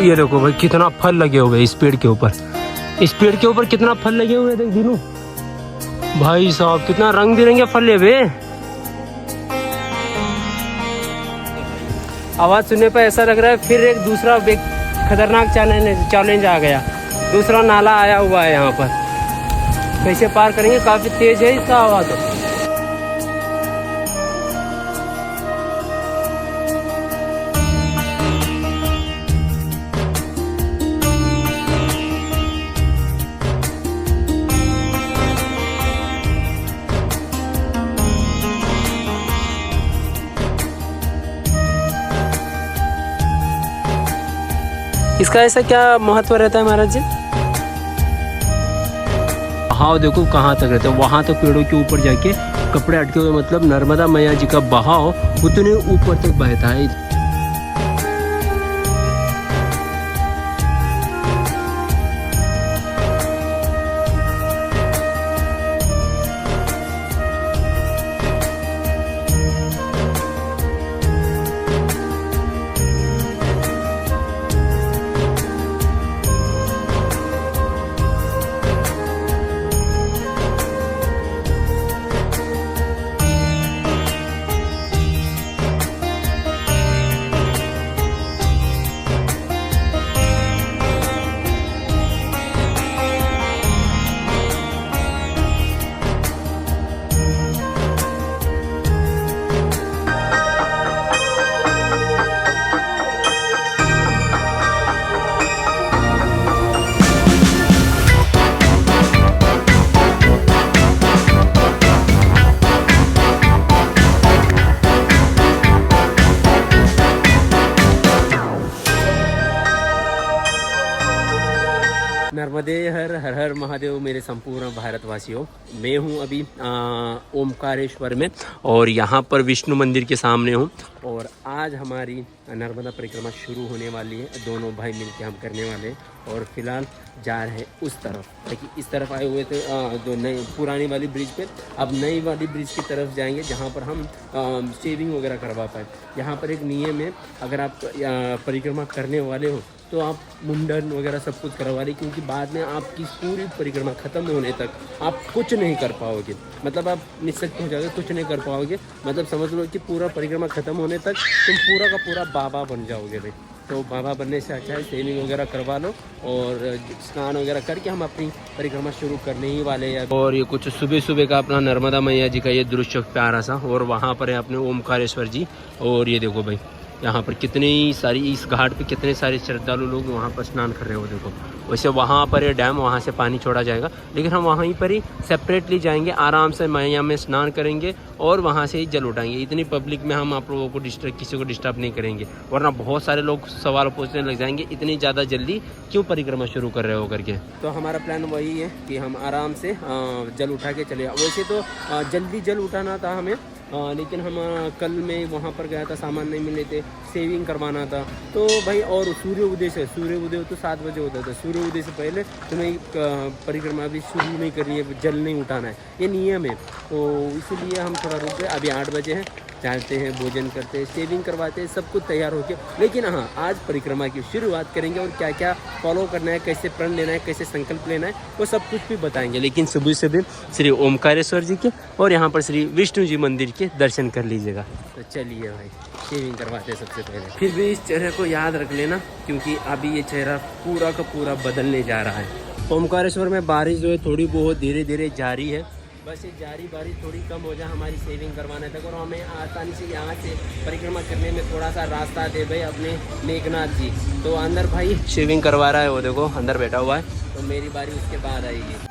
ये देखो भाई कितना फल लगे हुए इस पेड़ के ऊपर, इस पेड़ के ऊपर कितना फल लगे हुए देख दीनू भाई साहब, कितना रंग बिरंगे फल ले हुए। आवाज सुनने पर ऐसा लग रहा है फिर एक दूसरा खतरनाक चैलेंज आ गया, दूसरा नाला आया हुआ है यहाँ पर। कैसे पार करेंगे, काफी तेज है इसका आवाज। इसका ऐसा क्या महत्व रहता है महाराज जी? हाँ देखो कहाँ तक रहता है, वहाँ तक पेड़ों के ऊपर जाके कपड़े अटके हुए, मतलब नर्मदा मैया जी का बहाव उतने ऊपर तक बहता है। नर्मदे हर हर हर महादेव मेरे संपूर्ण भारतवासियों। मैं हूं अभी ओमकारेश्वर में और यहां पर विष्णु मंदिर के सामने हूं और आज हमारी नर्मदा परिक्रमा शुरू होने वाली है। दोनों भाई मिलके हम करने वाले हैं और फिलहाल जा रहे हैं उस तरफ, ताकि इस तरफ आए हुए थे जो नई पुरानी वाली ब्रिज पे, अब नई वाली ब्रिज की तरफ जाएंगे जहाँ पर हम शेविंग वगैरह करवा पाए। यहाँ पर एक नियम है, अगर आप परिक्रमा करने वाले हो तो आप मुंडन वगैरह सब कुछ करवा लें, क्योंकि बाद में आपकी पूरी परिक्रमा ख़त्म होने तक आप कुछ नहीं कर पाओगे, मतलब आप निःशक्त हो जाओगे, कुछ नहीं कर पाओगे। मतलब समझ लो कि पूरा परिक्रमा ख़त्म होने तक तुम पूरा का पूरा बाबा बन जाओगे भाई। तो बाबा बनने से अच्छा है शेविंग वगैरह करवा लो और स्नान वगैरह करके हम अपनी परिक्रमा शुरू करने ही वाले हैं। और ये कुछ सुबह सुबह का अपना नर्मदा मैया जी का ये दृश्य प्यारा सा, और वहाँ पर है अपने ओमकारेश्वर जी। और ये देखो भाई यहाँ पर कितनी सारी, इस घाट पे कितने सारे श्रद्धालु लोग वहाँ पर स्नान कर रहे हो देखो। वैसे वहाँ पर ये डैम, वहाँ से पानी छोड़ा जाएगा, लेकिन हम वहीं पर ही सेपरेटली जाएंगे, आराम से मैया में स्नान करेंगे और वहाँ से ही जल उठाएंगे। इतनी पब्लिक में हम आप लोगों को किसी को डिस्टर्ब नहीं करेंगे, वरना बहुत सारे लोग सवाल पूछने लग जाएंगे इतनी ज़्यादा जल्दी क्यों परिक्रमा शुरू कर रहे हो करके। तो हमारा प्लान वही है कि हम आराम से जल उठा के चले। वैसे तो जल्दी जल उठाना था हमें, लेकिन हम कल में वहाँ पर गया था, सामान नहीं मिले थे, सेविंग करवाना था तो भाई। और सूर्य उदय तो 7 बजे होता था, सूर्य उदय से पहले तुम्हें परिक्रमा अभी शुरू नहीं करनी है, जल नहीं उठाना है, ये नियम है। तो इसीलिए हम थोड़ा रुक गए। अभी 8 बजे हैं, जाते हैं, भोजन करते हैं, शेविंग करवाते हैं, सब कुछ तैयार हो गया। लेकिन हाँ, आज परिक्रमा की शुरुआत करेंगे और क्या क्या फॉलो करना है, कैसे प्रण लेना है, कैसे संकल्प लेना है, वो सब कुछ भी बताएंगे। लेकिन सुबह सुबह श्री ओमकारेश्वर जी के और यहाँ पर श्री विष्णु जी मंदिर के दर्शन कर लीजिएगा। तो चलिए भाई शेविंग करवाते हैं सबसे पहले। फिर भी इस चेहरे को याद रख लेना, क्योंकि अभी ये चेहरा पूरा का पूरा बदलने जा रहा है। ओमकारेश्वर में बारिश जो है थोड़ी बहुत धीरे धीरे जारी है, बस ये जारी बारिश थोड़ी कम हो जाए हमारी सेविंग करवाने तक, और हमें आसानी से यहाँ से परिक्रमा करने में थोड़ा सा रास्ता दे भाई अपने मेघनाथ जी। तो अंदर भाई शेविंग करवा रहा है, वो देखो अंदर बैठा हुआ है, तो मेरी बारी उसके बाद आएगी।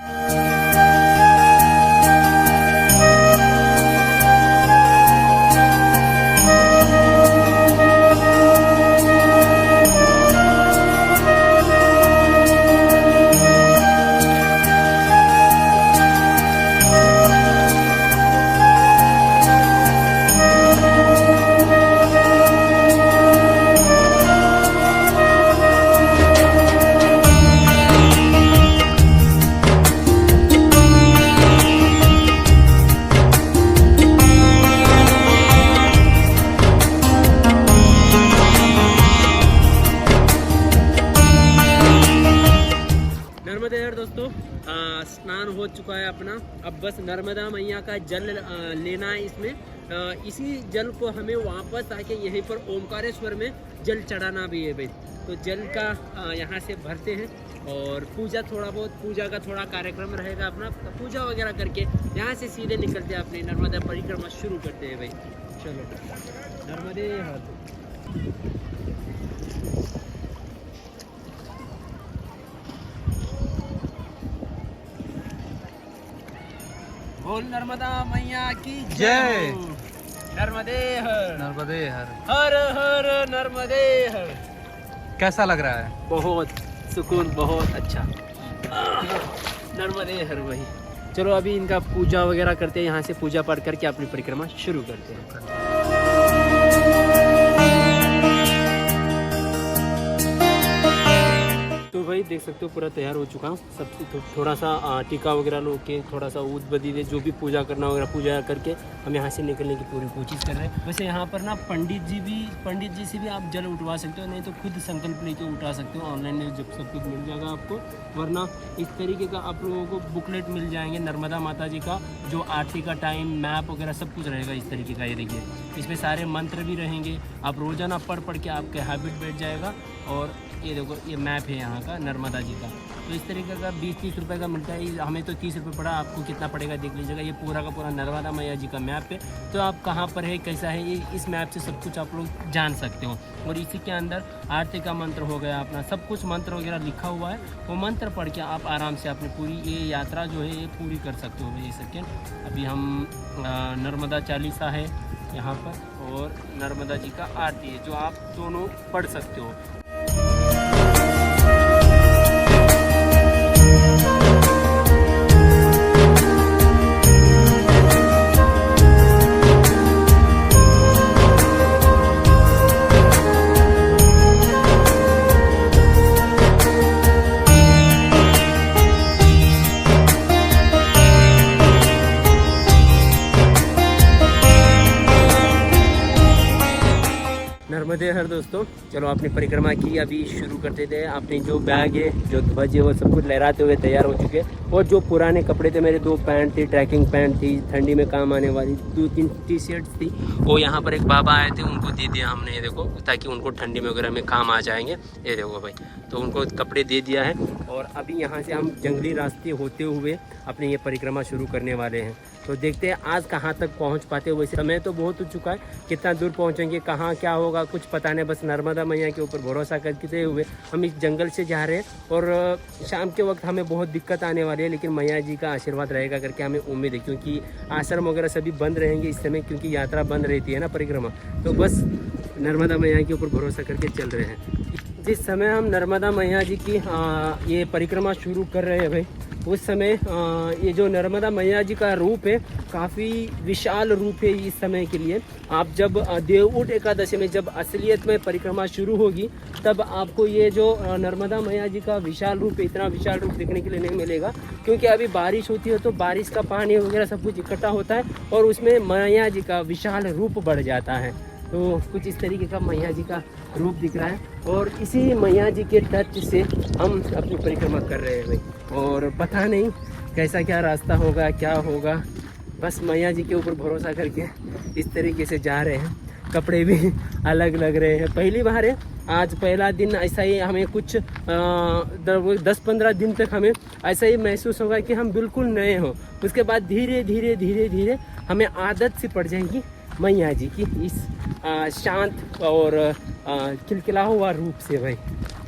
नर्मदे हर दोस्तों, स्नान हो चुका है अपना। अब बस नर्मदा मैया का जल लेना है इसमें। इसी जल को हमें वापस आके यहीं पर ओमकारेश्वर में जल चढ़ाना भी है भाई। तो जल का यहाँ से भरते हैं और पूजा, थोड़ा बहुत पूजा का थोड़ा कार्यक्रम रहेगा अपना। पूजा वगैरह करके यहाँ से सीधे निकलते हैं, अपनी नर्मदा परिक्रमा शुरू करते हैं भाई। चलो नर्मदे हर। बोल नर्मदा मैया की जय। नर्मदे हर, नर्मदे हर, हर हर नर्मदे हर। कैसा लग रहा है? बहुत सुकून, बहुत अच्छा। नर्मदे हर वही। चलो अभी इनका पूजा वगैरह करते हैं, यहाँ से पूजा पाठ करके अपनी परिक्रमा शुरू करते हैं। तो भाई देख सकते हो पूरा तैयार हो चुका हूँ। सब थोड़ा सा टीका वगैरह लो के, थोड़ा सा ऊद बदी दे, जो भी पूजा करना वगैरह पूजा करके हम यहाँ से निकलने की पूरी कोशिश कर रहे हैं। वैसे यहाँ पर ना पंडित जी से भी आप जल उठवा सकते हो, नहीं तो खुद संकल्प लेके उठा सकते हो। ऑनलाइन में जब सब कुछ मिल जाएगा आपको, वरना इस तरीके का आप लोगों को बुकलेट मिल जाएंगे नर्मदा माता जी का, जो आरती का टाइम, मैप वगैरह सब कुछ रहेगा इस तरीके का। ये देखिए इसमें सारे मंत्र भी रहेंगे, आप रोज़ाना पढ़ के आपके हैबिट बैठ जाएगा। और ये देखो ये मैप है यहाँ का नर्मदा जी का। तो इस तरीके का 20-30 रुपये का मिलता है। हमें तो 30 रुपये पड़ा, आपको कितना पड़ेगा देख लीजिएगा। ये पूरा का पूरा नर्मदा मैया जी का मैप है। तो आप कहाँ पर है, कैसा है, ये इस मैप से सब कुछ आप लोग जान सकते हो। और इसी के अंदर आरती का मंत्र हो गया अपना, सब कुछ मंत्र वगैरह लिखा हुआ है। वो मंत्र पढ़ के आप आराम से अपनी पूरी ये यात्रा जो है ये पूरी कर सकते हो भाई। सेकेंड अभी हम नर्मदा चालीसा है यहाँ पर, और नर्मदा जी का आरती है, जो आप दोनों पढ़ सकते हो। नर्मदे हर दोस्तों, चलो अपनी परिक्रमा की अभी शुरू करते थे। अपनी जो बैग है, जो ध्वज है, वो सब कुछ लहराते हुए तैयार हो चुके हैं। और जो पुराने कपड़े थे मेरे, 2 पैंट थी, ट्रैकिंग पैंट थी, ठंडी में काम आने वाली 2-3 टी-शर्ट्स थी, वो यहाँ पर एक बाबा आए थे, उनको दे दिया हमने, ये देखो, ताकि उनको ठंडी में वगैरह में काम आ जाएंगे। ये देखो भाई, तो उनको कपड़े दे दिया है। और अभी यहाँ से हम जंगली रास्ते होते हुए अपनी ये परिक्रमा शुरू करने वाले हैं। तो देखते हैं आज कहाँ तक पहुँच पाते हैं। वैसे समय तो बहुत हो चुका है, कितना दूर पहुँचेंगे, कहाँ क्या होगा कुछ पता नहीं। बस नर्मदा मैया के ऊपर भरोसा करते हुए हम इस जंगल से जा रहे हैं। और शाम के वक्त हमें बहुत दिक्कत आने वाली है, लेकिन मैया जी का आशीर्वाद रहेगा करके हमें उम्मीद है। क्योंकि आश्रम वगैरह सभी बंद रहेंगे इस समय, क्योंकि यात्रा बंद रहती है ना परिक्रमा। तो बस नर्मदा मैया के ऊपर भरोसा करके चल रहे हैं। जिस समय हम नर्मदा मैया जी की ये परिक्रमा शुरू कर रहे हैं भाई, उस समय ये जो नर्मदा मैया जी का रूप है, काफ़ी विशाल रूप है इस समय के लिए। आप जब देवउठ एकादशी में जब असलियत में परिक्रमा शुरू होगी, तब आपको ये जो नर्मदा मैया जी का विशाल रूप है, इतना विशाल रूप देखने के लिए नहीं मिलेगा। क्योंकि अभी बारिश होती है, तो बारिश का पानी वगैरह सब कुछ इकट्ठा होता है, और उसमें मैया जी का विशाल रूप बढ़ जाता है। तो कुछ इस तरीके का मैया जी का रूप दिख रहा है। और इसी मैया जी के टच से हम अपनी परिक्रमा कर रहे हैं भाई। और पता नहीं कैसा क्या रास्ता होगा, क्या होगा, बस मैया जी के ऊपर भरोसा करके इस तरीके से जा रहे हैं। कपड़े भी अलग लग रहे हैं, पहली बार है आज, पहला दिन ऐसा ही हमें कुछ 10-15 दिन तक हमें ऐसा ही महसूस होगा कि हम बिल्कुल नए हों। उसके बाद धीरे धीरे हमें आदत सी पड़ जाएगी मैया जी की इस शांत और खिलखिला हुआ रूप से भाई।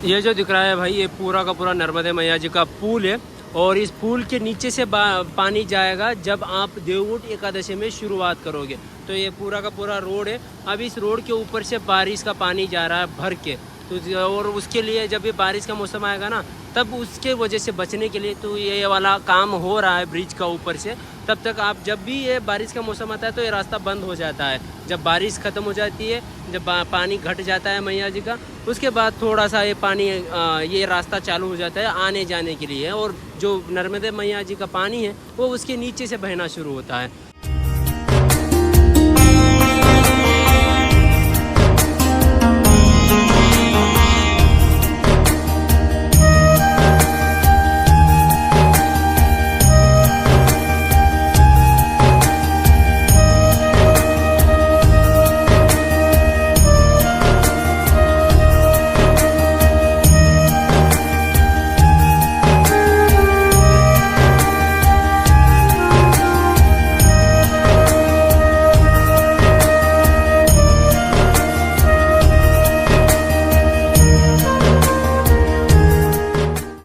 ये जो दिख रहा है भाई, ये पूरा का पूरा नर्मदा मैया जी का पुल है। और इस पुल के नीचे से पानी जाएगा जब आप देवउठ एकादशी में शुरुआत करोगे। तो ये पूरा का पूरा रोड है। अब इस रोड के ऊपर से बारिश का पानी जा रहा है भर के। तो और उसके लिए जब ये बारिश का मौसम आएगा ना, तब उसके वजह से बचने के लिए तो ये वाला काम हो रहा है ब्रिज का ऊपर से। तब तक आप जब भी ये बारिश का मौसम आता है तो ये रास्ता बंद हो जाता है। जब बारिश ख़त्म हो जाती है, जब पानी घट जाता है मैया जी का, उसके बाद थोड़ा सा ये पानी ये रास्ता चालू हो जाता है आने जाने के लिए। और जो नर्मदा मैया जी का पानी है वो उसके नीचे से बहना शुरू होता है।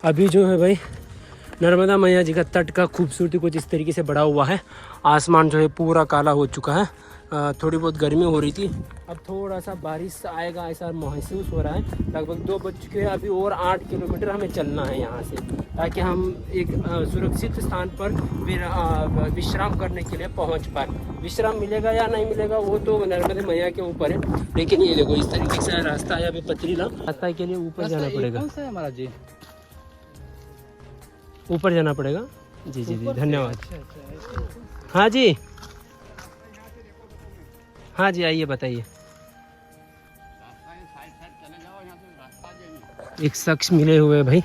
अभी जो है भाई नर्मदा मैया जी का तट का खूबसूरती कुछ इस तरीके से बढ़ा हुआ है। आसमान जो है पूरा काला हो चुका है। थोड़ी बहुत गर्मी हो रही थी, अब थोड़ा सा बारिश आएगा ऐसा महसूस हो रहा है। लगभग 2 बज चुके हैं, अभी और 8 किलोमीटर हमें चलना है यहाँ से, ताकि हम एक सुरक्षित स्थान पर विश्राम करने के लिए पहुँच पाए। विश्राम मिलेगा या नहीं मिलेगा वो तो नर्मदा मैया के ऊपर है, लेकिन ये देखो इस तरीके से रास्ता है। अभी पथरीला रास्ता के लिए ऊपर जाना पड़ेगा। कौन सा है महाराज जी? ऊपर जाना पड़ेगा। जी जी जी, धन्यवाद। हाँ जी, हाँ जी, आइए बताइए। एक शख्स मिले हुए हैं भाई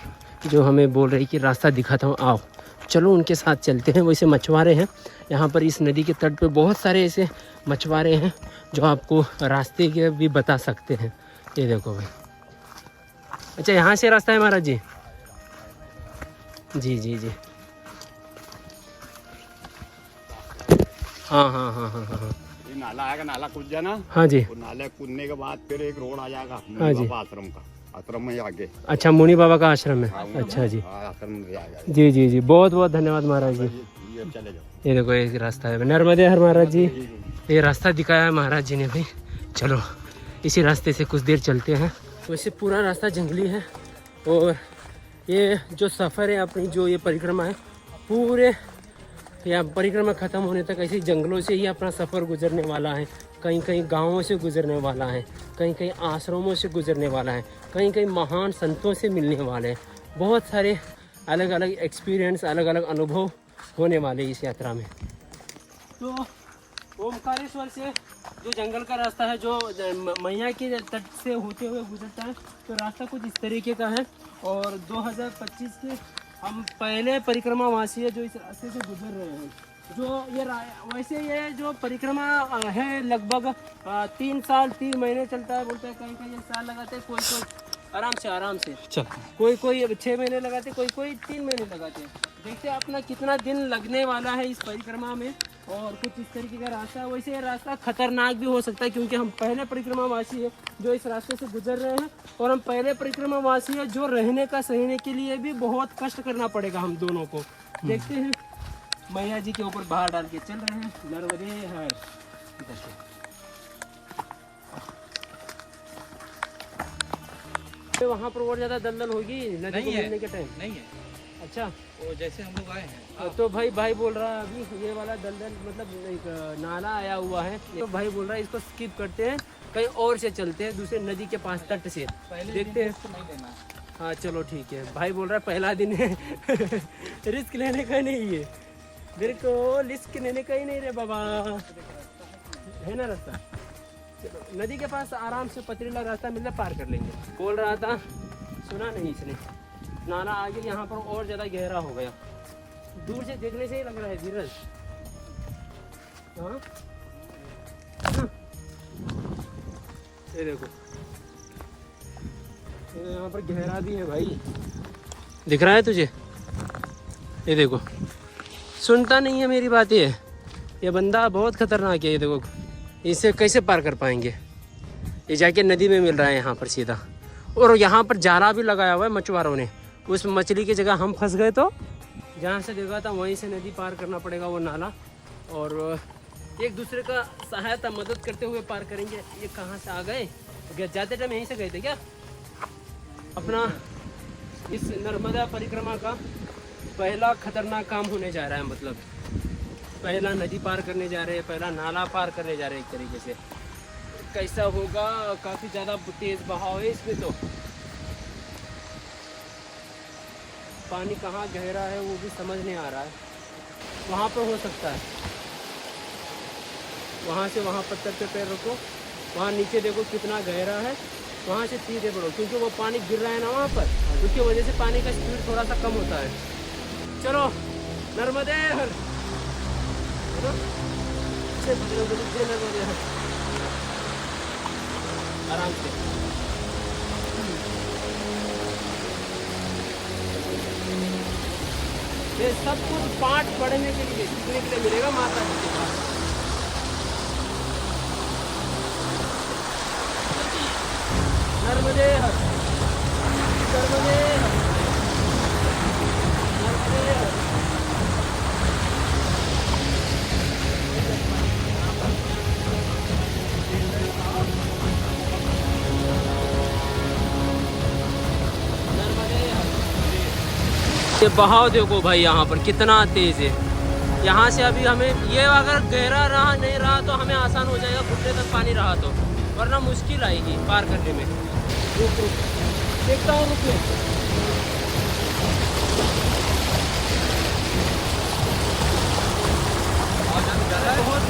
जो हमें बोल रहे कि रास्ता दिखाता हूँ, आओ चलो उनके साथ चलते हैं। वैसे मछुआरे हैं यहाँ पर, इस नदी के तट पे बहुत सारे ऐसे मछुआरे हैं जो आपको रास्ते के भी बता सकते हैं। ये देखो भाई, अच्छा यहाँ से रास्ता है महाराज जी? जी जी जी, हाँ हाँ हाँ हाँ हाँ, ये नाला आएगा, नाला कूद जाना। हाँ जी, वो नाला कूदने के बाद फिर एक रोड आ जाएगा हाँ जी, आश्रम का, आश्रम में आगे। अच्छा, मुनि बाबा का आश्रम है। अच्छा जी, आश्रम में आएगा। जी जी जी, बहुत बहुत धन्यवाद महाराज जी। ये चले जाओ। ये देखो एक रास्ता है, नर्मदे हर महाराज जी। ये रास्ता दिखाया है महाराज जी ने भाई। चलो इसी रास्ते से कुछ देर चलते हैं। वैसे पूरा रास्ता जंगली है, और ये जो सफ़र है अपनी, जो ये परिक्रमा है, पूरे या परिक्रमा ख़त्म होने तक ऐसे जंगलों से ही अपना सफ़र गुजरने वाला है। कहीं कहीं गाँवों से गुजरने वाला है, कहीं कहीं आश्रमों से गुजरने वाला है, कहीं कहीं महान संतों से मिलने वाले हैं। बहुत सारे अलग अलग एक्सपीरियंस, अलग अलग अनुभव होने वाले इस यात्रा में। तो ओमकारेश्वर से जो जंगल का रास्ता है, जो मैया के तट से होते हुए गुजरता है, तो रास्ता कुछ इस तरीके का है। और 2025 के हम पहले परिक्रमा वासी है जो इस रास्ते से गुजर रहे हैं। जो ये वैसे ये जो परिक्रमा है लगभग 3 साल 3 महीने चलता है, बोलते हैं। कहीं कहीं 1 साल लगाते हैं, कोई आराम से चल, कोई 6 महीने लगाते, कोई 3 महीने लगाते हैं। देखते हैं अपना कितना दिन लगने वाला है इस परिक्रमा में। और कुछ इस तरीके का रास्ता है। वैसे ये रास्ता खतरनाक भी हो सकता है, क्योंकि हम पहले परिक्रमा वासी है जो इस रास्ते से गुजर रहे हैं, और हम पहले परिक्रमा वासी है जो रहने का सहने के लिए भी बहुत कष्ट करना पड़ेगा हम दोनों को। देखते हैं, मैया जी के ऊपर बाहर डाल के चल रहे हैं। नर्मदे हर, वहाँ पर और ज्यादा दलदल होगी नदी को मिलने के टाइम? नहीं है। अच्छा, वो जैसे हम लोग आए हैं तो भाई बोल रहा है अभी ये वाला दलदल मतलब एक नाला आया हुआ है, तो भाई बोल रहा है इसको स्किप करते हैं, कहीं और से चलते हैं दूसरे नदी के पास तट से, देखते हैं। नहीं देना। हाँ चलो ठीक है। भाई बोल रहा है पहला दिन है रिस्क लेने का नहीं है, मेरे को रिस्क लेने का ही नहीं रे बाबा, है ना रास्ता। चलो नदी के पास आराम से पथरीला रास्ता मिल पार कर लेंगे। बोल रहा था, सुना नहीं इसने, नाला आगे यहाँ पर और ज़्यादा गहरा हो गया। दूर से देखने से ही लग रहा है धीरज। हाँ ये देखो, यहाँ पर गहरा भी है भाई, दिख रहा है तुझे? ये देखो, सुनता नहीं है मेरी बात। ये बंदा बहुत खतरनाक है। ये देखो, इसे कैसे पार कर पाएंगे? ये जाके नदी में मिल रहा है यहाँ पर सीधा, और यहाँ पर जाला भी लगाया हुआ है मछुआरों ने। उस मछली की जगह हम फंस गए, तो जहाँ से देखा था वहीं से नदी पार करना पड़ेगा, वो नाला। और एक दूसरे का सहायता मदद करते हुए पार करेंगे। ये कहाँ से आ गए? जाते टाइम यहीं से गए थे क्या? अपना इस नर्मदा परिक्रमा का पहला खतरनाक काम होने जा रहा है। मतलब पहला नदी पार करने जा रहे हैं, पहला नाला पार करने जा रहे हैं एक तरीके से। कैसा होगा? काफ़ी ज़्यादा तेज़ बहाव है इसमें, तो पानी कहाँ गहरा है वो भी समझ नहीं आ रहा है। वहाँ पर हो सकता है, वहाँ से वहाँ पत्थर पे पैर रखो, वहाँ नीचे देखो कितना गहरा है, वहाँ से सीधे बढ़ो, क्योंकि वो पानी गिर रहा है ना वहाँ पर, उसकी वजह से पानी का स्पीड थोड़ा सा कम होता है। चलो नर्मदे हर, नर्मदे हर, आराम से। ये सब कुछ पाठ पढ़ने के लिए, सीखने के लिए मिलेगा माता जी के पास। नर्मदे हर, नर्मदे हर। ये बहाव देखो भाई यहाँ पर कितना तेज है। यहाँ से अभी हमें ये अगर गहरा रहा नहीं रहा तो हमें आसान हो जाएगा, घुटने तक पानी रहा तो, वरना मुश्किल आएगी पार करने में। रुक रुक देखता हूँ, रुक बहुत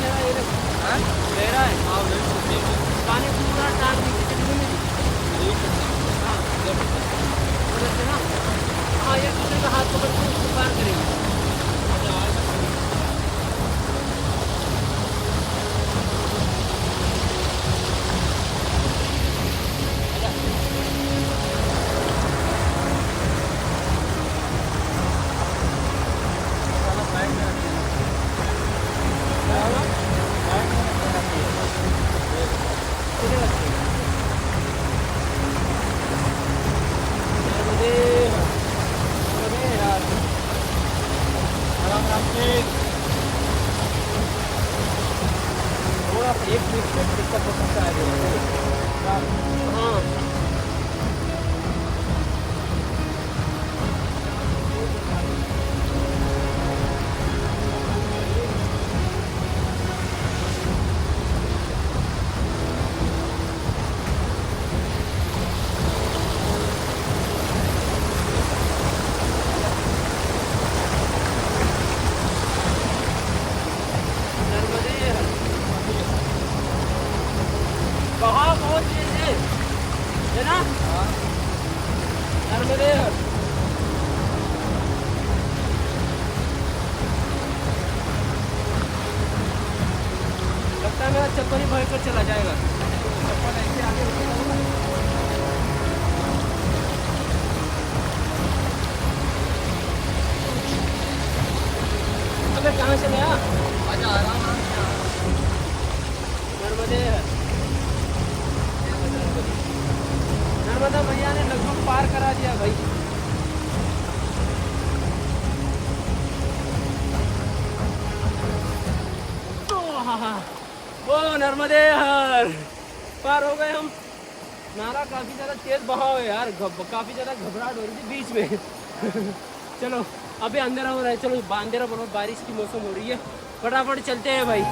गहरा है पानी पूरा टांग ना। हाँ ये दूसरे का हाथ पकड़ के उसको पार करेंगे। एक मिनट दिक्कत हो सकता है। हाँ बहुत तेज है ना नर्मदे। लगता है मेरा चप्पल ही भयंकर चला जाएगा। चप्पल ऐसे आगे अबे कहाँ से गया? नर्मदे नर्मदा भैया ने लगभग पार करा दिया भाई। ओ नर्मदे हर पार हो गए हम। नाला काफी ज्यादा तेज बहाव है यार, काफी ज्यादा घबराहट हो रही थी बीच में। चलो अभी अंधेरा हो रहा है, चलो अंधेरा बहुत, बारिश की मौसम हो रही है, फटाफट चलते हैं भाई।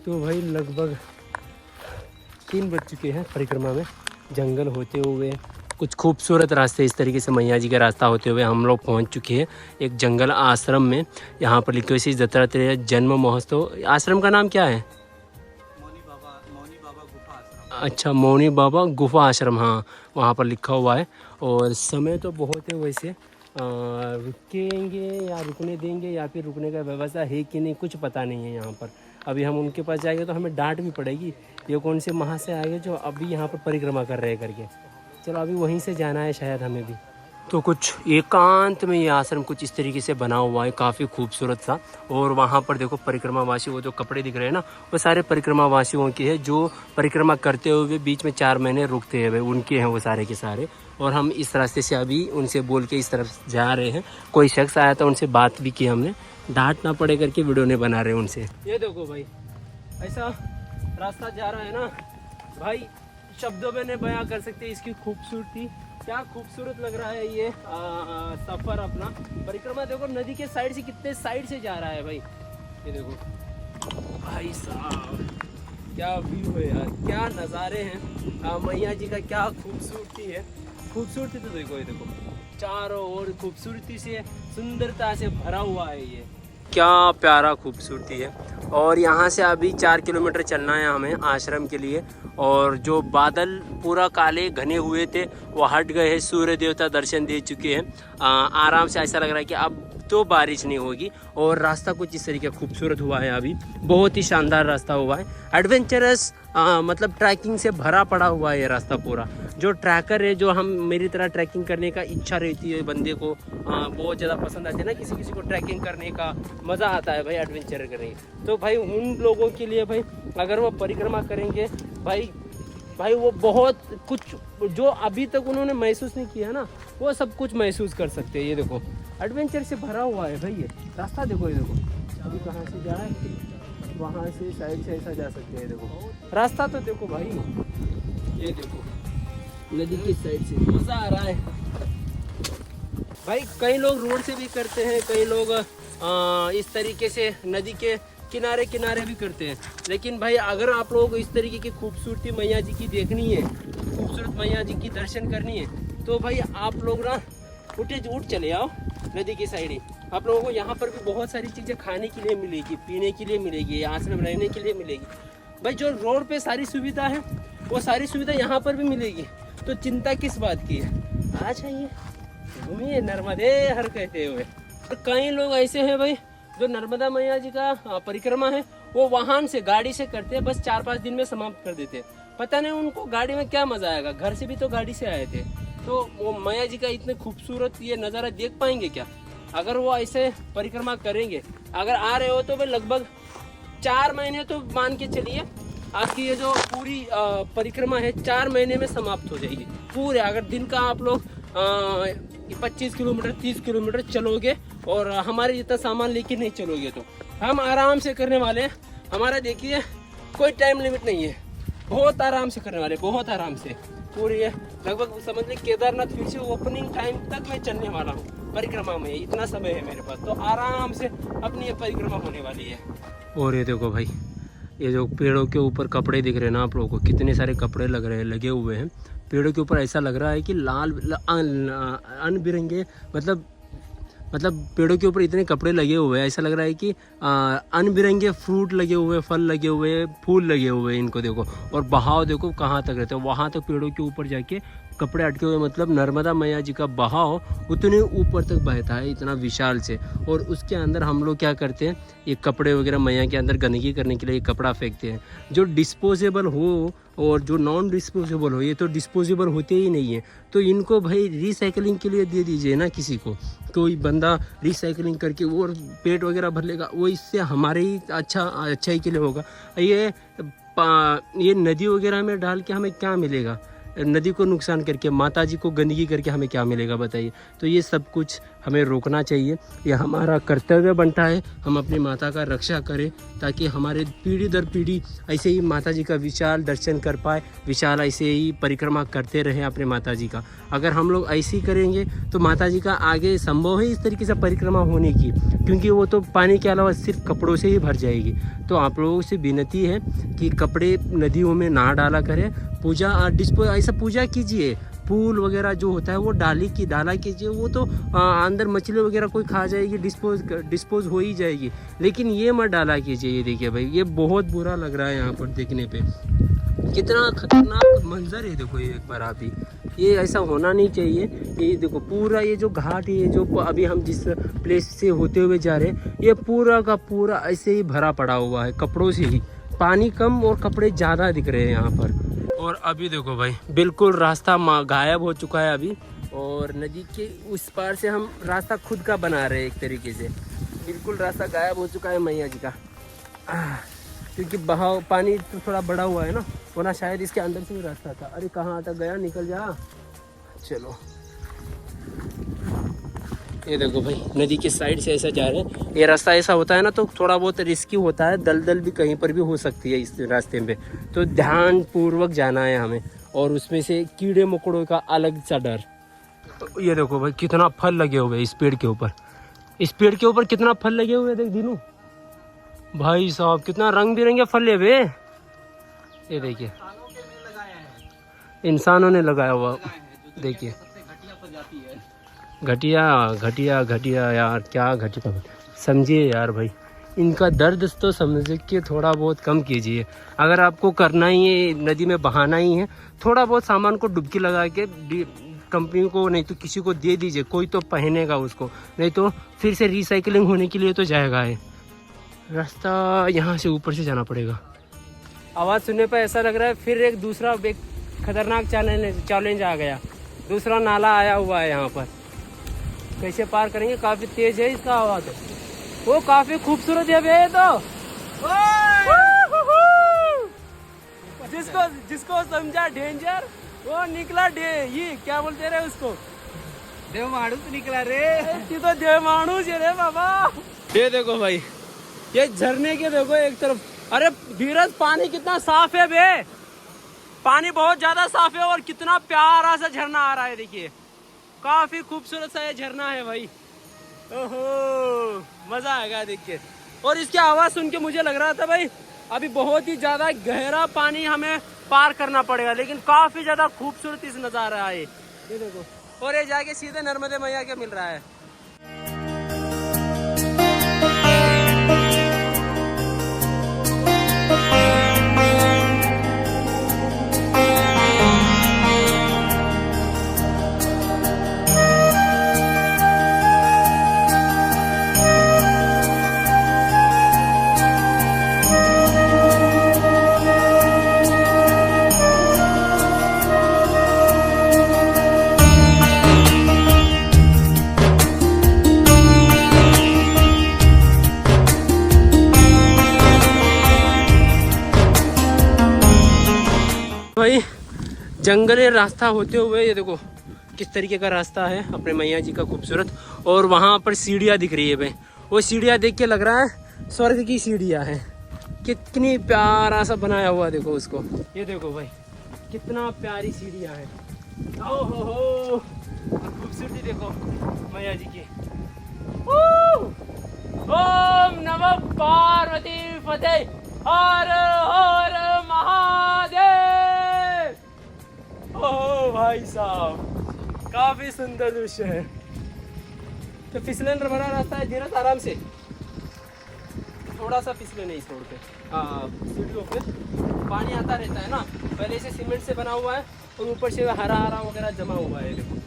तो भाई लगभग 3 बज चुके हैं परिक्रमा में। जंगल होते हुए कुछ खूबसूरत रास्ते, इस तरीके से मैया जी का रास्ता होते हुए हम लोग पहुंच चुके हैं एक जंगल आश्रम में। यहाँ पर लिखे हुए दत्तात्रेय जन्म महोत्सव। आश्रम का नाम क्या है? मौनी बाबा गुफा आश्रम। अच्छा, मौनी बाबा गुफा आश्रम, हाँ वहाँ पर लिखा हुआ है। और समय तो बहुत है वैसे, रुकेंगे या रुकने देंगे या फिर रुकने का व्यवस्था है कि नहीं कुछ पता नहीं है यहाँ पर। अभी हम उनके पास जाएंगे तो हमें डांट भी पड़ेगी, ये कौन से महा से आएंगे जो अभी यहाँ पर परिक्रमा कर रहे हैं करके। चलो अभी वहीं से जाना है शायद हमें भी। तो कुछ एकांत में ये आश्रम कुछ इस तरीके से बना हुआ है, काफ़ी खूबसूरत सा। और वहाँ पर देखो परिक्रमावासी, वो जो कपड़े दिख रहे हैं ना, वो सारे परिक्रमावासियों के हैं जो परिक्रमा करते हुए बीच में 4 महीने रुकते हैं, उनके हैं वो सारे के सारे। और हम इस रास्ते से अभी उनसे बोल के इस तरफ जा रहे हैं। कोई शख्स आया था, उनसे बात भी की हमने, डांट ना पड़े करके वीडियो नहीं बना रहे उनसे। ये देखो भाई ऐसा रास्ता जा रहा है ना भाई, शब्दों में नहीं बयां कर सकते इसकी खूबसूरती। क्या खूबसूरत लग रहा है ये सफर अपना। परिक्रमा देखो नदी के साइड से कितने साइड से जा रहा है भाई। ये देखो भाई साहब क्या व्यू है यार, क्या नज़ारे हैं। मैया जी का क्या खूबसूरती है। खूबसूरती तो देखो, ये देखो चारों ओर खूबसूरती से, सुंदरता से भरा हुआ है ये। क्या प्यारा खूबसूरती है। और यहाँ से अभी 4 किलोमीटर चलना है हमें आश्रम के लिए। और जो बादल पूरा काले घने हुए थे वो हट गए हैं, सूर्य देवता दर्शन दे चुके हैं। आराम से ऐसा लग रहा है कि अब तो बारिश नहीं होगी। और रास्ता कुछ इस तरीके खूबसूरत हुआ है, अभी बहुत ही शानदार रास्ता हुआ है, एडवेंचरस मतलब ट्रैकिंग से भरा पड़ा हुआ है ये रास्ता पूरा। जो ट्रैकर है, जो हम मेरी तरह ट्रैकिंग करने का इच्छा रहती है बंदे को, बहुत ज़्यादा पसंद आती है ना, किसी किसी को ट्रैकिंग करने का मज़ा आता है भाई, एडवेंचर करने। तो भाई उन लोगों के लिए भाई, अगर वो परिक्रमा करेंगे भाई वो बहुत कुछ जो अभी तक उन्होंने महसूस नहीं किया ना, वो सब कुछ महसूस कर सकते हैं। ये देखो एडवेंचर से भरा हुआ है भाई, ये रास्ता देखो, ये देखो अभी कहाँ से जा रहा है, वहाँ से साइड से ऐसा जा सकते हैं। देखो रास्ता तो देखो भाई, ये देखो नदी की साइड से मज़ा आ रहा है भाई। कई लोग रोड से भी करते हैं, कई लोग इस तरीके से नदी के किनारे किनारे भी करते हैं। लेकिन भाई अगर आप लोगों को इस तरीके की खूबसूरती मैया जी की देखनी है, खूबसूरत मैया जी की दर्शन करनी है, तो भाई आप लोग ना उठ चले आओ नदी की साइड ही। आप लोगों को यहाँ पर भी बहुत सारी चीज़ें खाने के लिए मिलेगी, पीने के लिए मिलेगी, आश्रम रहने के लिए मिलेगी। भाई जो रोड पे सारी सुविधा है, वो सारी सुविधा यहाँ पर भी मिलेगी, तो चिंता किस बात की है। आ जाइए घूमिए नर्मदे हर कहते हुए। और कई लोग ऐसे हैं भाई, जो नर्मदा मैया जी का परिक्रमा है वो वाहन से, गाड़ी से करते हैं, बस 4-5 दिन में समाप्त कर देते हैं। पता नहीं उनको गाड़ी में क्या मजा आएगा, घर से भी तो गाड़ी से आए थे, तो वो मैया जी का इतने खूबसूरत ये नज़ारा देख पाएंगे क्या? अगर वो ऐसे परिक्रमा करेंगे, अगर आ रहे हो तो भाई लगभग 4 महीने तो मान के चलिए, आपकी ये जो पूरी परिक्रमा है 4 महीने में समाप्त हो जाएगी पूरे। अगर दिन का आप लोग 25 किलोमीटर 30 किलोमीटर चलोगे और हमारे जितना सामान लेके नहीं चलोगे, तो हम आराम से करने वाले हैं। हमारा देखिए कोई टाइम लिमिट नहीं है, बहुत आराम से करने वाले, बहुत आराम से पूरी है। लगभग समझ लें केदारनाथ फिर से ओपनिंग टाइम तक मैं चलने वाला हूँ परिक्रमा में, इतना समय है मेरे पास, तो आराम से अपनी ये परिक्रमा होने वाली है। और ये देखो भाई, ये जो पेड़ों के ऊपर कपड़े दिख रहे हैं ना आप लोगों को, कितने सारे कपड़े लगे हुए हैं पेड़ों के ऊपर। ऐसा लग रहा है कि लाल अन बिरंगे, मतलब पेड़ों के ऊपर इतने कपड़े लगे हुए हैं, ऐसा लग रहा है कि अन बिरंगे फ्रूट लगे हुए, फल लगे हुए, फूल लगे हुए हैं। इनको देखो, और बहाव देखो कहाँ तक रहता है, वहाँ तक पेड़ों के ऊपर जाके कपड़े अटके हुए, मतलब नर्मदा मैया जी का बहाव उतने ऊपर तक बहता है, इतना विशाल से। और उसके अंदर हम लोग क्या करते हैं, ये कपड़े वगैरह मैया के अंदर गंदगी करने के लिए कपड़ा फेंकते हैं, जो डिस्पोजेबल हो और जो नॉन डिस्पोजेबल हो। ये तो डिस्पोजेबल होते ही नहीं है, तो इनको भाई रिसाइकलिंग के लिए दे दीजिए ना किसी को, कोई बंदा रिसाइकलिंग करके वो पेट वगैरह भर लेगा, वो इससे हमारे ही अच्छाई के लिए होगा। ये नदी वगैरह में डाल के हमें क्या मिलेगा? नदी को नुकसान करके, माता जी को गंदगी करके हमें क्या मिलेगा बताइए? तो ये सब कुछ हमें रोकना चाहिए, ये हमारा कर्तव्य बनता है, हम अपनी माता का रक्षा करें, ताकि हमारे पीढ़ी दर पीढ़ी ऐसे ही माता जी का विशाल दर्शन कर पाए, विशाल ऐसे ही परिक्रमा करते रहें अपने माता जी का। अगर हम लोग ऐसे ही करेंगे तो माता जी का आगे संभव है इस तरीके से परिक्रमा होने की, क्योंकि वो तो पानी के अलावा सिर्फ कपड़ों से ही भर जाएगी। तो आप लोगों से विनती है कि कपड़े नदियों में ना डाला करें, पूजा ऐसा पूजा कीजिए, फूल वगैरह जो होता है वो डाला कीजिए, वो तो अंदर मछली वगैरह कोई खा जाएगी, डिस्पोज हो ही जाएगी, लेकिन ये मत डाला कीजिए। ये देखिए भाई, ये बहुत बुरा लग रहा है यहाँ पर देखने पे, कितना खतरनाक मंजर है। देखो ये एक बार आप ही, ये ऐसा होना नहीं चाहिए। ये देखो पूरा ये जो घाट है, ये जो अभी हम जिस प्लेस से होते हुए जा रहे हैं, ये पूरा का पूरा ऐसे ही भरा पड़ा हुआ है कपड़ों से ही, पानी कम और कपड़े ज़्यादा दिख रहे हैं यहाँ पर। और अभी देखो भाई, बिल्कुल रास्ता गायब हो चुका है अभी, और नदी के उस पार से हम रास्ता खुद का बना रहे हैं एक तरीके से, बिल्कुल रास्ता गायब हो चुका है मैया जी का, क्योंकि बहाव पानी तो थोड़ा बड़ा हुआ है ना, वरना शायद इसके अंदर से भी रास्ता था। अरे कहाँ तक गया, निकल जा, चलो। ये देखो भाई, नदी के साइड से ऐसा जा रहे हैं, ये रास्ता ऐसा होता है ना तो थोड़ा बहुत रिस्की होता है, दलदल भी कहीं पर भी हो सकती है इस रास्ते में, तो ध्यान पूर्वक जाना है हमें, और उसमें से कीड़े मकोड़ों का अलग सा डर। ये देखो भाई, कितना फल लगे हुए इस पेड़ के ऊपर, इस पेड़ के ऊपर कितना फल लगे हुए, देख दीनू भाई साहब, कितना रंग बिरंगे फल है वे। ये देखिए इंसानों ने लगाया हुआ, देखिए घटिया यार, क्या घटिया, समझिए यार भाई, इनका दर्द तो समझ के थोड़ा बहुत कम कीजिए। अगर आपको करना ही है, नदी में बहाना ही है, थोड़ा बहुत सामान को डुबकी लगा के कंपनी को नहीं तो किसी को दे दीजिए, कोई तो पहनेगा उसको, नहीं तो फिर से रिसाइकलिंग होने के लिए तो जाएगा। है रास्ता यहाँ से ऊपर से जाना पड़ेगा। आवाज़ सुनने पर ऐसा लग रहा है फिर एक दूसरा एक खतरनाक चैलेंज आ गया। दूसरा नाला आया हुआ है यहाँ पर, कैसे पार करेंगे? काफ़ी तेज़ है इसका आवाज़, वो काफ़ी खूबसूरत है भैया। तो जिसको समझा डेंजर वो निकला ये क्या बोलते रहे उसको, देव माणूस निकला रे। तो देव माणूस है रे बाबा। ये देखो भाई, ये झरने के देखो एक तरफ। अरे धीरज, पानी कितना साफ है बे, पानी बहुत ज्यादा साफ है और कितना प्यारा सा झरना आ रहा है। देखिए काफी खूबसूरत सा ये झरना है भाई। ओहो, मजा आएगा देख के। और इसकी आवाज सुन के मुझे लग रहा था भाई अभी बहुत ही ज्यादा गहरा पानी हमें पार करना पड़ेगा, लेकिन काफी ज्यादा खूबसूरत इस नजारा है ये देखो। और ये जाके सीधे नर्मदे मैया के मिल रहा है। भाई जंगली रास्ता होते हुए ये देखो किस तरीके का रास्ता है अपने मैया जी का खूबसूरत। और वहाँ पर सीढ़ियाँ दिख रही है भाई, वो सीढ़ियाँ देख के लग रहा है स्वर्ग की सीढ़ियाँ हैं। कितनी प्यारा सा बनाया हुआ देखो उसको, ये देखो भाई कितना प्यारी सीढ़ियाँ हैं। ओहो खूबसूरती देखो मैया जी की। ओम नमः पार्वती फतेह, हर हर महादेव। ओह भाई साहब काफी सुंदर दृश्य है। तो फिसलन भरा रास्ता है, धीरज आराम से, थोड़ा सा फिसले नहीं छोड़ के। सीढ़ियों पे पानी आता रहता है ना, पहले से सीमेंट से बना हुआ है और ऊपर से हरा हरा वगैरह जमा हुआ है देखो।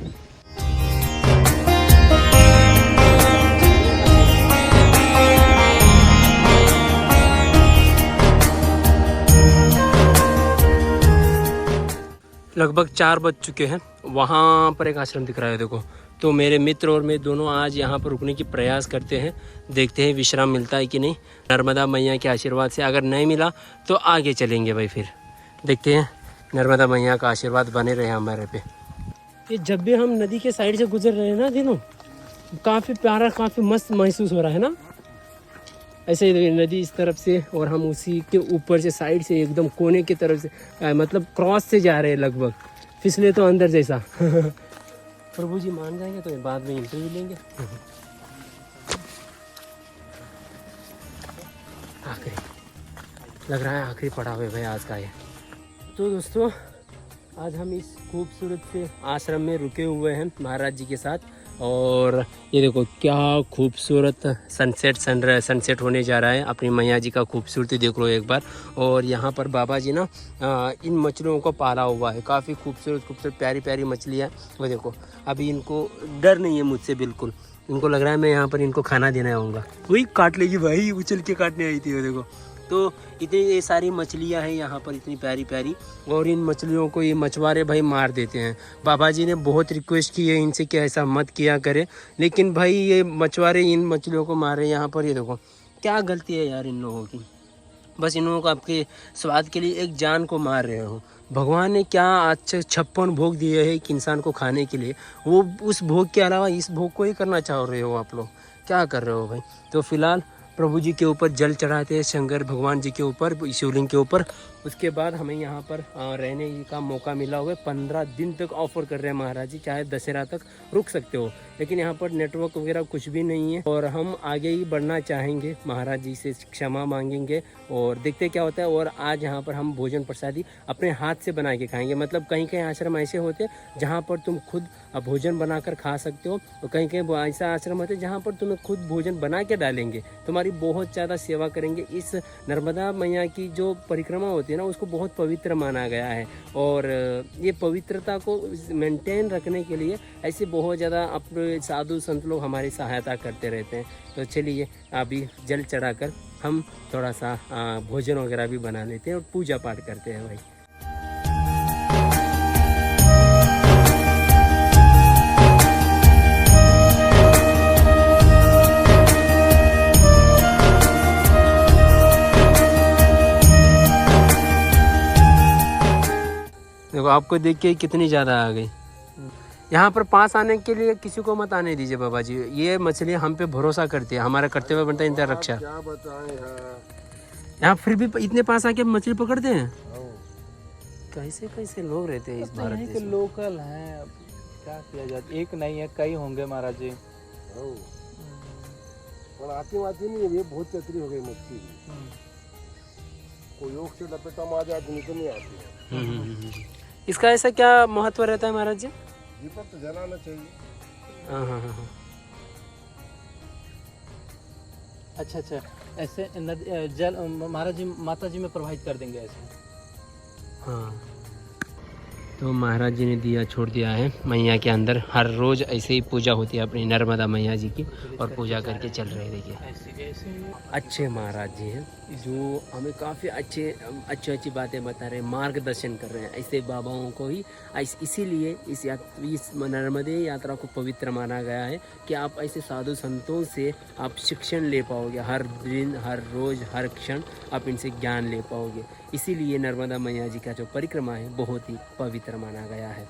लगभग 4 बज चुके हैं। वहाँ पर एक आश्रम दिख रहा है देखो। तो मेरे मित्र और मैं दोनों आज यहाँ पर रुकने की प्रयास करते हैं, देखते हैं विश्राम मिलता है कि नहीं। नर्मदा मैया के आशीर्वाद से अगर नहीं मिला तो आगे चलेंगे भाई, फिर देखते हैं। नर्मदा मैया का आशीर्वाद बने रहे हमारे पे। ये जब भी हम नदी के साइड से गुजर रहे हैं ना दिनों, काफ़ी प्यारा काफ़ी मस्त महसूस हो रहा है ना। ऐसे ही नदी इस तरफ से और हम उसी के ऊपर से साइड से एकदम कोने की तरफ से मतलब क्रॉस से जा रहे हैं लगभग, फिसले तो अंदर जैसा। प्रभु जी मान जाएंगे तो बाद में इंटरव्यू लेंगे। आखिरी लग रहा है आखिरी पड़ाव है भाई आज का ये। तो दोस्तों आज हम इस खूबसूरत से आश्रम में रुके हुए हैं महाराज जी के साथ। और ये देखो क्या खूबसूरत सनसेट होने जा रहा है। अपनी मैया जी का खूबसूरती देख लो एक बार। और यहाँ पर बाबा जी ना इन मछलियों को पाला हुआ है, काफ़ी खूबसूरत प्यारी प्यारी मछलियाँ। वो देखो अभी इनको डर नहीं है मुझसे बिल्कुल, इनको लग रहा है मैं यहाँ पर इनको खाना देना आऊँगा। वही काट लेगी भाई, उछल के काटने आई थी वो देखो। तो इतनी ये सारी मछलियाँ हैं यहाँ पर इतनी प्यारी प्यारी, और इन मछलियों को ये मछुआरे भाई मार देते हैं। बाबा जी ने बहुत रिक्वेस्ट की है इनसे कि ऐसा मत किया करे, लेकिन भाई ये मछुआरे इन मछलियों को मार रहे हैं यहाँ पर। ये देखो क्या गलती है यार इन लोगों की, बस इन लोगों को आपके स्वाद के लिए एक जान को मार रहे हो। भगवान ने क्या अच्छे 56 भोग दिए हैं एक इंसान को खाने के लिए, वो उस भोग के अलावा इस भोग को ही करना चाह रहे हो आप लोग, क्या कर रहे हो भाई। तो फिलहाल प्रभु जी के ऊपर जल चढ़ाते हैं, शंकर भगवान जी के ऊपर, शिवलिंग के ऊपर। उसके बाद हमें यहाँ पर रहने का मौका मिला हुआ है। 15 दिन तक ऑफर कर रहे हैं महाराज जी, चाहे दशहरा तक रुक सकते हो, लेकिन यहाँ पर नेटवर्क वगैरह कुछ भी नहीं है और हम आगे ही बढ़ना चाहेंगे। महाराज जी से क्षमा मांगेंगे और देखते क्या होता है। और आज यहाँ पर हम भोजन प्रसादी अपने हाथ से बना के खाएंगे। मतलब कहीं कहीं आश्रम ऐसे होते हैं जहाँ पर तुम खुद भोजन बनाकर खा सकते हो। और कहीं कहीं ऐसा आश्रम होते हैं जहाँ पर तुम्हें खुद भोजन बना के डालेंगे, तुम्हारी बहुत ज़्यादा सेवा करेंगे। इस नर्मदा मैया की जो परिक्रमा होती है ना, उसको बहुत पवित्र माना गया है। और ये पवित्रता को मेंटेन रखने के लिए ऐसे बहुत ज़्यादा अपने साधु संत लोग हमारी सहायता करते रहते हैं। तो चलिए अभी जल चढ़ाकर हम थोड़ा सा भोजन वगैरह भी बना लेते हैं और पूजा पाठ करते हैं भाई। देखो आपको देख के कितनी ज़्यादा आ गई। यहाँ पर पास आने के लिए किसी को मत आने दीजिए बाबा जी। ये मछली हम पे भरोसा करती है, हमारा कर्तव्य बनता है इनका रक्षा। क्या बताएं। यहाँ फिर भी इतने पास आके मछली पकड़ते हैं। कैसे कैसे लोग रहते हैं इस तो भारत यहीं देश के में। लोकल हैं, अब क्या किया जाए, एक नहीं है कई होंगे महाराज जी। पर आती वाती नहीं है, ये बहुत चतरी हो गई मच्छी। कोई योग से लपेटा मार जाती नहीं तो नहीं आती है। इसका ऐसा क्या महत्व रहता है महाराज जी? दीपक तो जलाना चाहिए। हाँ। अच्छा अच्छा, ऐसे नदी जल महाराज जी माता जी में प्रवाहित कर देंगे ऐसे। हाँ, तो महाराज जी ने दिया छोड़ दिया है मैया के अंदर। हर रोज़ ऐसे ही पूजा होती है अपनी नर्मदा मैया जी की, और पूजा करके चल रहे। देखिए ऐसे अच्छे महाराज जी हैं जो हमें काफ़ी अच्छी बातें बता रहे हैं, मार्गदर्शन कर रहे हैं। ऐसे बाबाओं को ही इसीलिए इस नर्मदे यात्रा को पवित्र माना गया है कि आप ऐसे साधु संतों से आप शिक्षण ले पाओगे। हर दिन, हर रोज़, हर क्षण आप इनसे ज्ञान ले पाओगे। इसीलिए नर्मदा मैया जी का जो परिक्रमा है बहुत ही पवित्र माना गया है।